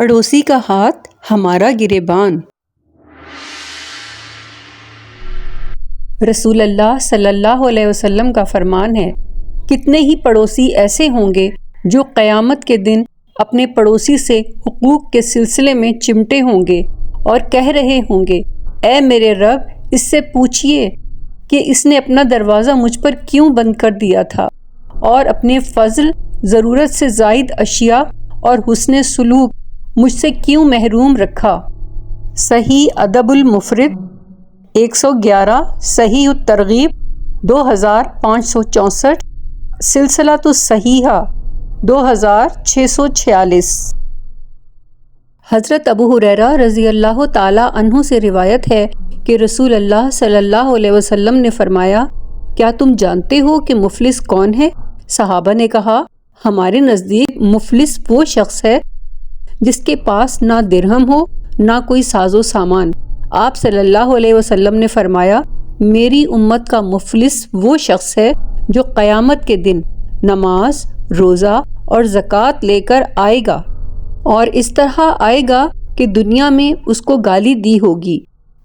پڑوسی کا ہاتھ ہمارا گریبان۔ رسول اللہ صلی اللہ علیہ وسلم کا فرمان ہے، کتنے ہی پڑوسی ایسے ہوں گے جو قیامت کے دن اپنے پڑوسی سے حقوق کے سلسلے میں چمٹے ہوں گے اور کہہ رہے ہوں گے، اے میرے رب، اس سے پوچھئے کہ اس نے اپنا دروازہ مجھ پر کیوں بند کر دیا تھا اور اپنے فضل، ضرورت سے زائد اشیاء اور حسن سلوک مجھ سے کیوں محروم رکھا۔ صحیح ادب المفرد 111، صحیح الترغیب 2564، سلسلۃ الصحیحہ 2646۔ حضرت ابو ہریرہ رضی اللہ تعالی عنہ سے روایت ہے کہ رسول اللہ صلی اللہ علیہ وسلم نے فرمایا، کیا تم جانتے ہو کہ مفلس کون ہے؟ صحابہ نے کہا، ہمارے نزدیک مفلس وہ شخص ہے جس کے پاس نہ درہم ہو نہ کوئی ساز و سامان۔ آپ صلی اللہ علیہ وسلم نے فرمایا، میری امت کا مفلس وہ شخص ہے جو قیامت کے دن نماز، روزہ اور زکوٰۃ لے کر آئے گا، اور اس طرح آئے گا کہ دنیا میں اس کو گالی دی ہوگی،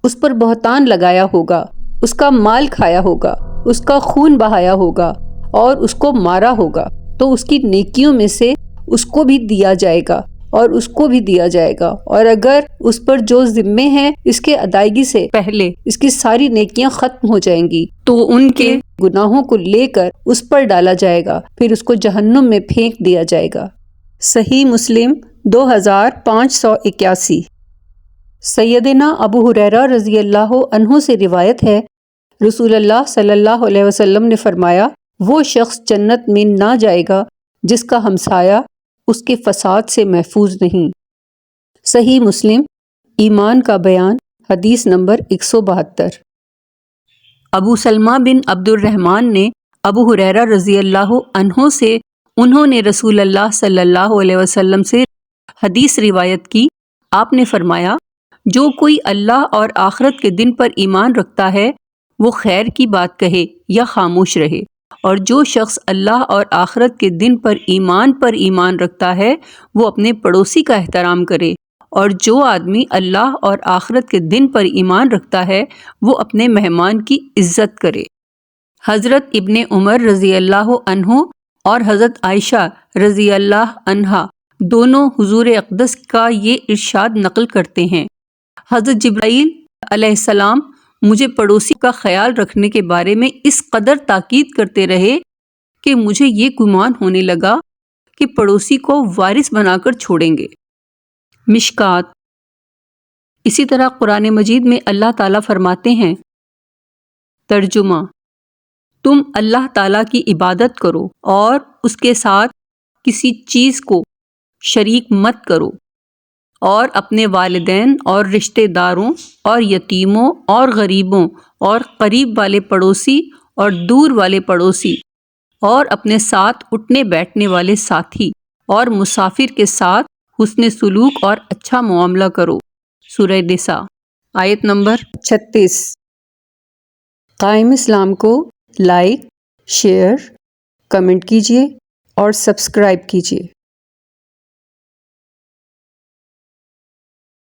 اس پر بہتان لگایا ہوگا، اس کا مال کھایا ہوگا، اس کا خون بہایا ہوگا اور اس کو مارا ہوگا، تو اس کی نیکیوں میں سے اس کو بھی دیا جائے گا اور اس کو بھی دیا جائے گا، اور اگر اس پر جو ذمے ہیں اس کے ادائیگی سے پہلے اس کی ساری نیکیاں ختم ہو جائیں گی تو ان کے گناہوں کو لے کر اس پر ڈالا جائے گا، پھر اس کو جہنم میں پھینک دیا جائے گا۔ صحیح مسلم 2581۔ سیدنا ابو ہریرہ رضی اللہ عنہ سے روایت ہے، رسول اللہ صلی اللہ علیہ وسلم نے فرمایا، وہ شخص جنت میں نہ جائے گا جس کا ہمسایہ اس کے فساد سے محفوظ نہیں۔ صحیح مسلم ایمان کا بیان، حدیث نمبر 172۔ ابو سلمہ بن عبد الرحمن نے ابو ہریرہ رضی اللہ عنہ سے انہوں نے رسول اللہ صلی اللہ علیہ وسلم سے حدیث روایت کی، آپ نے فرمایا، جو کوئی اللہ اور آخرت کے دن پر ایمان رکھتا ہے وہ خیر کی بات کہے یا خاموش رہے، اور جو شخص اللہ اور آخرت کے دن پر ایمان رکھتا ہے وہ اپنے پڑوسی کا احترام کرے، اور جو آدمی اللہ اور آخرت کے دن پر ایمان رکھتا ہے وہ اپنے مہمان کی عزت کرے۔ حضرت ابن عمر رضی اللہ عنہ اور حضرت عائشہ رضی اللہ عنہا دونوں حضور اقدس کا یہ ارشاد نقل کرتے ہیں، حضرت جبرائیل علیہ السلام مجھے پڑوسی کا خیال رکھنے کے بارے میں اس قدر تاکید کرتے رہے کہ مجھے یہ گمان ہونے لگا کہ پڑوسی کو وارث بنا کر چھوڑیں گے۔ مشکات۔ اسی طرح قرآن مجید میں اللہ تعالیٰ فرماتے ہیں، ترجمہ، تم اللہ تعالیٰ کی عبادت کرو اور اس کے ساتھ کسی چیز کو شریک مت کرو، اور اپنے والدین اور رشتہ داروں اور یتیموں اور غریبوں اور قریب والے پڑوسی اور دور والے پڑوسی اور اپنے ساتھ اٹھنے بیٹھنے والے ساتھی اور مسافر کے ساتھ حسن سلوک اور اچھا معاملہ کرو۔ سورہ نساء، آیت نمبر 36۔ قائم اسلام کو لائک، شیئر، کمنٹ کیجیے اور سبسکرائب کیجیے۔